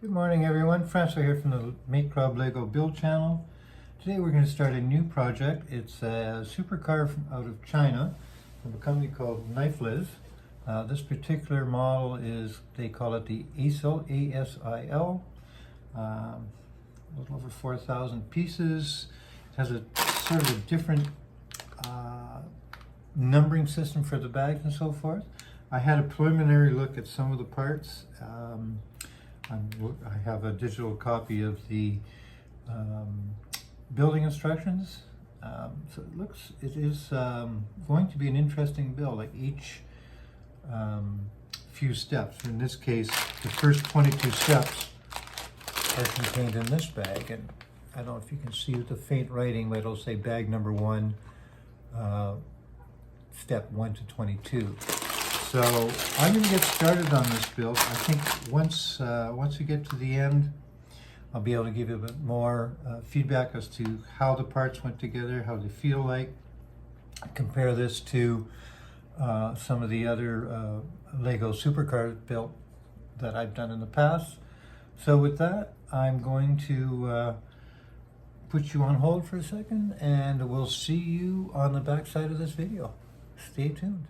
Good morning everyone, Francois here from the Make Club Lego Build channel. Today we're going to start a new project. It's a supercar out of China from a company called Nifeliz. This particular model is, they call it the Asil, A-S-I-L. A little over 4,000 pieces. It has a sort of a different numbering system for the bags and so forth. I had a preliminary look at some of the parts. I have a digital copy of the building instructions. So it is going to be an interesting build, like each few steps. In this case, the first 22 steps are contained in this bag. And I don't know if you can see the faint writing, but it'll say bag number 1, step 1 to 22. So I'm going to get started on this build. I think once we get to the end, I'll be able to give you a bit more feedback as to how the parts went together, how they feel like. Compare this to some of the other Lego supercars built that I've done in the past. So with that, I'm going to put you on hold for a second, and we'll see you on the back side of this video. Stay tuned.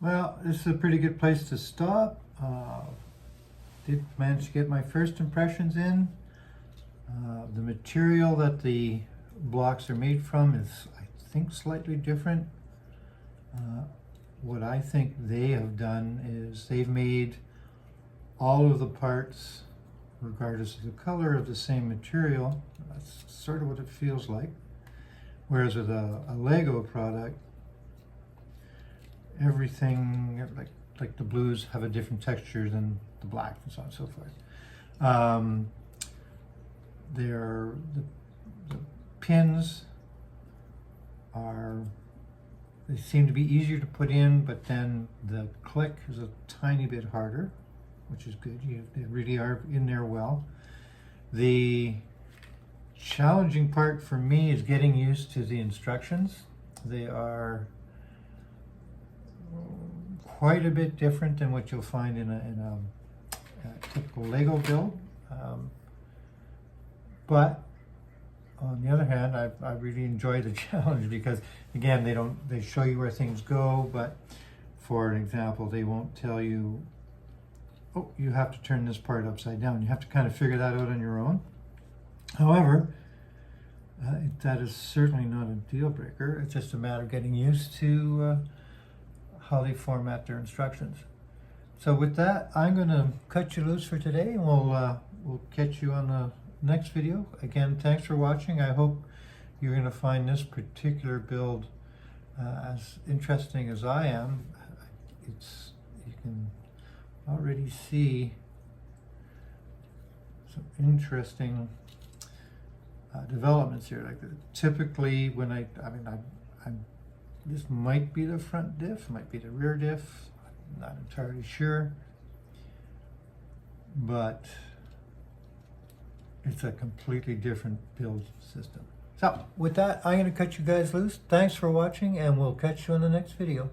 Well, this is a pretty good place to stop. Did manage to get my first impressions in. The material that the blocks are made from is, I think, slightly different. What I think they have done is they've made all of the parts, regardless of the color, of the same material. That's sort of what it feels like. Whereas with a Lego product, everything, like the blues, have a different texture than the black, and so on and so forth. The pins they seem to be easier to put in, but then the click is a tiny bit harder, which is good. They really are in there well. The challenging part for me is getting used to the instructions. They are quite a bit different than what you'll find in a typical Lego build. But on the other hand, I really enjoy the challenge because, again, they show you where things go, but for an example, they won't tell you, oh, you have to turn this part upside down. You have to kind of figure that out on your own. However, that is certainly not a deal breaker. It's just a matter of getting used to how they format their instructions. So with that, I'm going to cut you loose for today, and we'll catch you on the next video. Again, thanks for watching. I hope you're going to find this particular build as interesting as I am. You can already see some interesting developments here. Like typically, when this might be the front diff, might be the rear diff. I'm not entirely sure, but it's a completely different build system. So with that, I'm going to cut you guys loose. Thanks for watching, and we'll catch you in the next video.